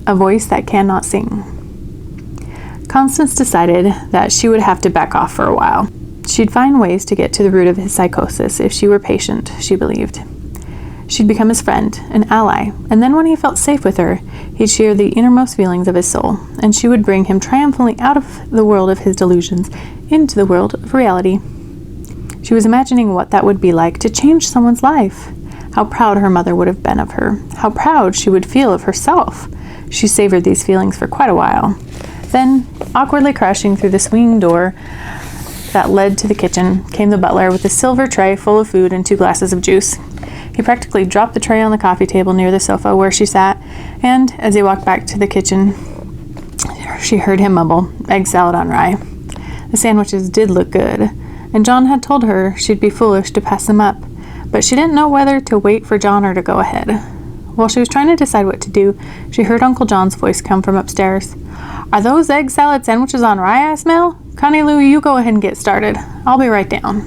a voice that cannot sing. Constance decided that she would have to back off for a while. She'd find ways to get to the root of his psychosis if she were patient, she believed. She'd become his friend, an ally, and then when he felt safe with her, he'd share the innermost feelings of his soul, and she would bring him triumphantly out of the world of his delusions into the world of reality. She was imagining what that would be like to change someone's life. How proud her mother would have been of her. How proud she would feel of herself. She savored these feelings for quite a while. Then, awkwardly crashing through the swinging door that led to the kitchen, came the butler with a silver tray full of food and 2 glasses of juice. He practically dropped the tray on the coffee table near the sofa where she sat, and as he walked back to the kitchen, she heard him mumble, "Egg salad on rye." The sandwiches did look good, and John had told her she'd be foolish to pass them up, but she didn't know whether to wait for John or to go ahead. While she was trying to decide what to do, she heard Uncle John's voice come from upstairs. "Are those egg salad sandwiches on rye I smell? Connie Lou, you go ahead and get started. I'll be right down."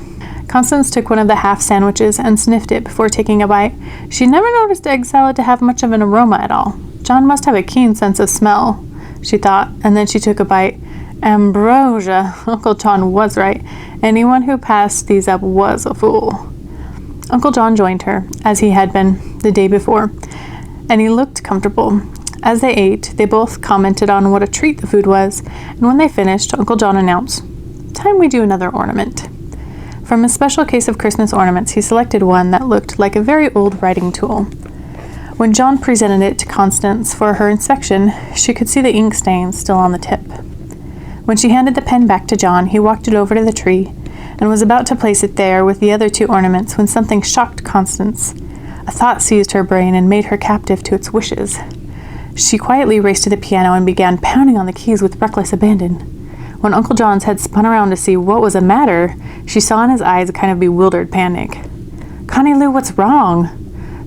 Constance took one of the half sandwiches and sniffed it before taking a bite. She'd never noticed egg salad to have much of an aroma at all. John must have a keen sense of smell, she thought, and then she took a bite. Ambrosia! Uncle John was right. Anyone who passed these up was a fool. Uncle John joined her, as he had been the day before, and he looked comfortable. As they ate, they both commented on what a treat the food was, and when they finished, Uncle John announced, "Time we do another ornament." From a special case of Christmas ornaments, he selected one that looked like a very old writing tool. When John presented it to Constance for her inspection, she could see the ink stains still on the tip. When she handed the pen back to John, he walked it over to the tree and was about to place it there with the other 2 ornaments when something shocked Constance. A thought seized her brain and made her captive to its wishes. She quietly raced to the piano and began pounding on the keys with reckless abandon. When Uncle John's head spun around to see what was the matter, she saw in his eyes a kind of bewildered panic. "Connie Lou, what's wrong?"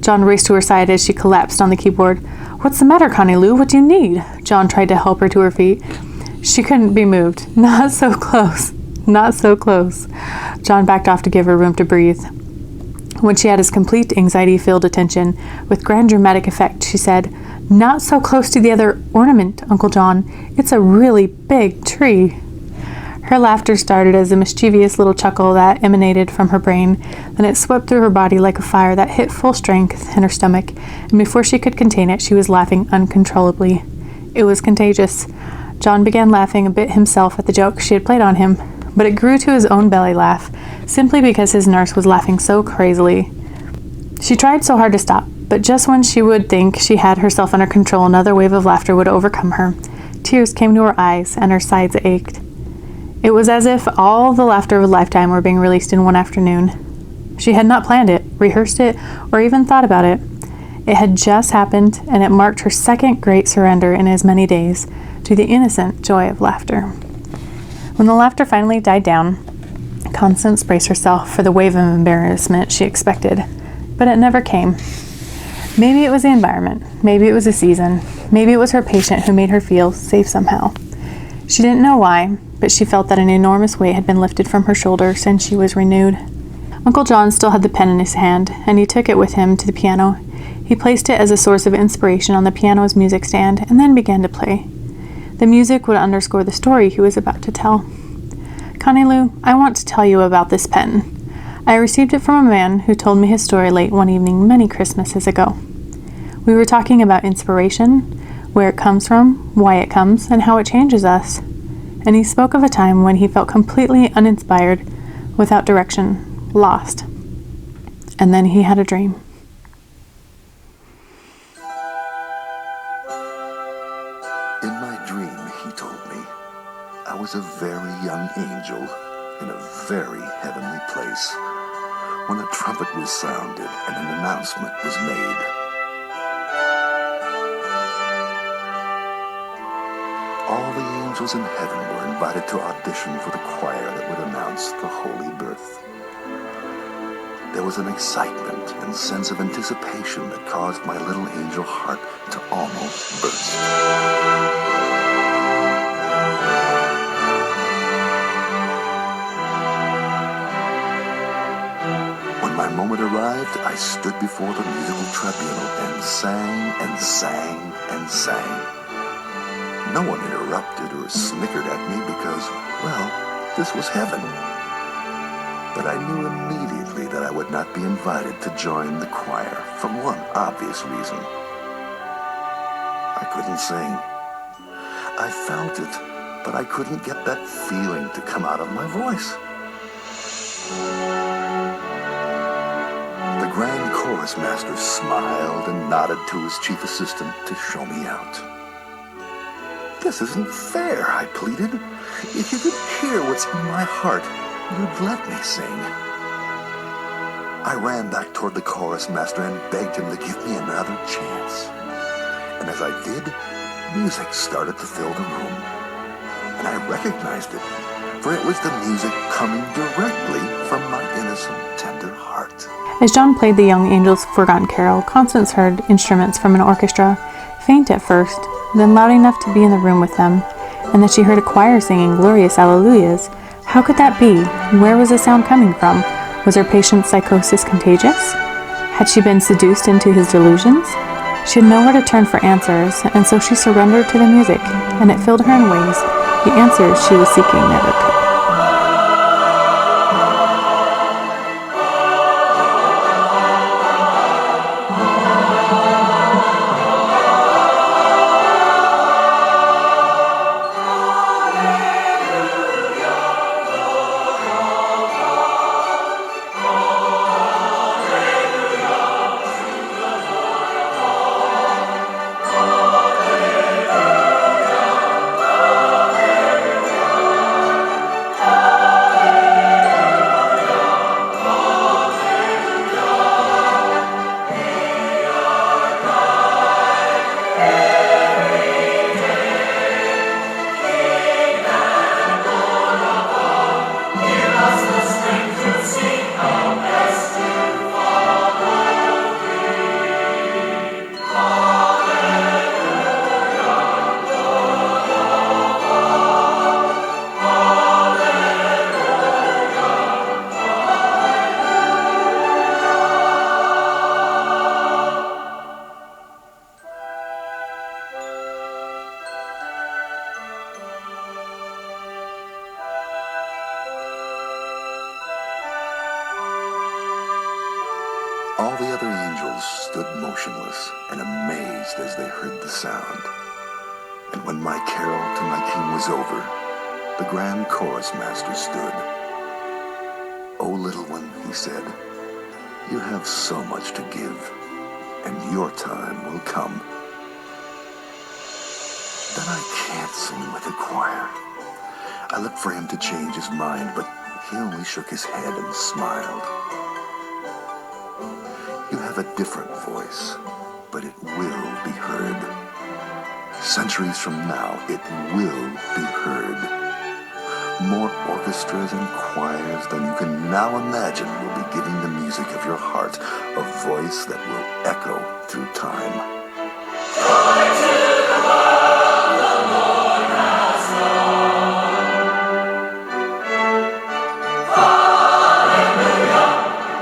John raced to her side as she collapsed on the keyboard. "What's the matter, Connie Lou? What do you need?" John tried to help her to her feet. She couldn't be moved. "Not so close. Not so close." John backed off to give her room to breathe. When she had his complete anxiety-filled attention, with grand dramatic effect, she said, "Not so close to the other ornament, Uncle John. It's a really big tree." Her laughter started as a mischievous little chuckle that emanated from her brain, then it swept through her body like a fire that hit full strength in her stomach, and before she could contain it, she was laughing uncontrollably. It was contagious. John began laughing a bit himself at the joke she had played on him, but it grew to his own belly laugh, simply because his nurse was laughing so crazily. She tried so hard to stop, but just when she would think she had herself under control, another wave of laughter would overcome her. Tears came to her eyes, and her sides ached. It was as if all the laughter of a lifetime were being released in one afternoon. She had not planned it, rehearsed it, or even thought about it. It had just happened, and it marked her second great surrender in as many days to the innocent joy of laughter. When the laughter finally died down, Constance braced herself for the wave of embarrassment she expected, but it never came. Maybe it was the environment, maybe it was the season, maybe it was her patient who made her feel safe somehow. She didn't know why, but she felt that an enormous weight had been lifted from her shoulders and she was renewed. Uncle John still had the pen in his hand, and he took it with him to the piano. He placed it as a source of inspiration on the piano's music stand and then began to play. The music would underscore the story he was about to tell. "Connie Lou, I want to tell you about this pen. I received it from a man who told me his story late one evening many Christmases ago. We were talking about inspiration, where it comes from, why it comes, and how it changes us. And he spoke of a time when he felt completely uninspired, without direction, lost. And then he had a dream." In my dream, he told me, I was a very young angel in a very heavenly place when a trumpet was sounded and an announcement was made. All the angels in heaven were invited to audition for the choir that would announce the holy birth. There was an excitement and sense of anticipation that caused my little angel heart to almost burst. When my moment arrived, I stood before the musical tribunal and sang and sang and sang. No one interrupted or snickered at me because, well, this was heaven. But I knew immediately that I would not be invited to join the choir for one obvious reason. I couldn't sing. I felt it, but I couldn't get that feeling to come out of my voice. The grand chorus master smiled and nodded to his chief assistant to show me out. This isn't fair, I pleaded. If you could hear what's in my heart, you'd let me sing. I ran back toward the chorus master and begged him to give me another chance. And as I did, music started to fill the room. And I recognized it, for it was the music coming directly from my innocent, tender heart. As John played the young angel's forgotten carol, Constance heard instruments from an orchestra, faint at first, then loud enough to be in the room with them, and that she heard a choir singing glorious alleluias. How could that be? Where was the sound coming from? Was her patient's psychosis contagious? Had she been seduced into his delusions? She had nowhere to turn for answers, and so she surrendered to the music, and it filled her in ways the answers she was seeking never could. All the other angels stood motionless and amazed as they heard the sound. And when my carol to my king was over, the grand chorus master stood. "O little one," he said, "you have so much to give, and your time will come." Then I can't sing with the choir. I looked for him to change his mind, but he only shook his head and smiled. "You have a different voice, but it will be heard. Centuries from now, it will be heard. More orchestras and choirs than you can now imagine will be giving the music of your heart a voice that will echo through time." Joy to the world, the Lord has done. Hallelujah, hallelujah.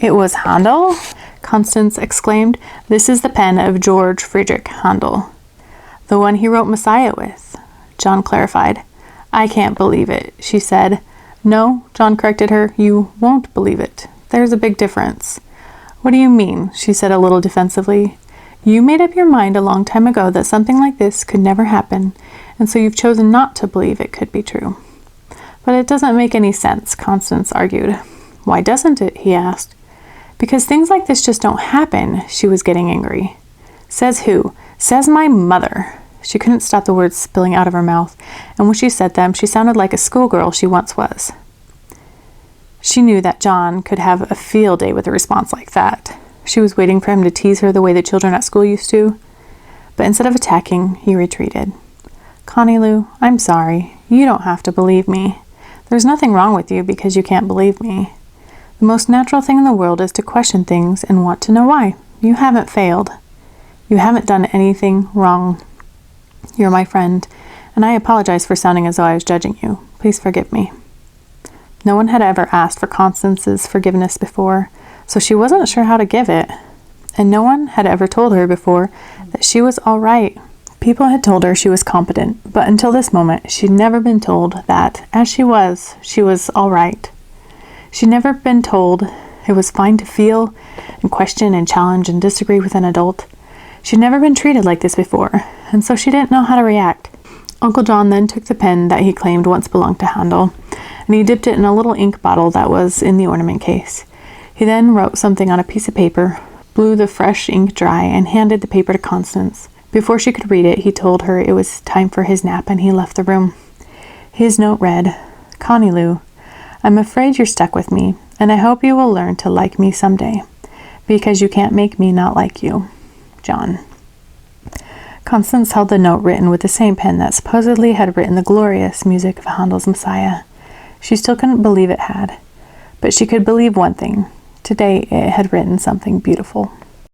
"It was Handel?" Constance exclaimed. "This is the pen of George Friedrich Handel." "The one he wrote Messiah with," John clarified. "I can't believe it," she said. "No," John corrected her, "you won't believe it. There's a big difference." "What do you mean?" she said a little defensively. "You made up your mind a long time ago that something like this could never happen, and so you've chosen not to believe it could be true." "But it doesn't make any sense," Constance argued. "Why doesn't it?" he asked. "Because things like this just don't happen," she was getting angry. "Says who?" "Says my mother." She couldn't stop the words spilling out of her mouth, and when she said them, she sounded like a schoolgirl she once was. She knew that John could have a field day with a response like that. She was waiting for him to tease her the way the children at school used to. But instead of attacking, he retreated. "Connie Lou, I'm sorry. You don't have to believe me. There's nothing wrong with you because you can't believe me. The most natural thing in the world is to question things and want to know why. You haven't failed. You haven't done anything wrong. You're my friend, and I apologize for sounding as though I was judging you. Please forgive me." No one had ever asked for Constance's forgiveness before, so she wasn't sure how to give it. And no one had ever told her before that she was all right. People had told her she was competent, but until this moment, she'd never been told that, as she was all right. She'd never been told it was fine to feel and question and challenge and disagree with an adult. She'd never been treated like this before, and so she didn't know how to react. Uncle John then took the pen that he claimed once belonged to Handel, and he dipped it in a little ink bottle that was in the ornament case. He then wrote something on a piece of paper, blew the fresh ink dry, and handed the paper to Constance. Before she could read it, he told her it was time for his nap, and he left the room. His note read, "Connie Lou, I'm afraid you're stuck with me, and I hope you will learn to like me someday, because you can't make me not like you. John." Constance held the note written with the same pen that supposedly had written the glorious music of Handel's Messiah. She still couldn't believe it had, but she could believe one thing. Today it had written something beautiful.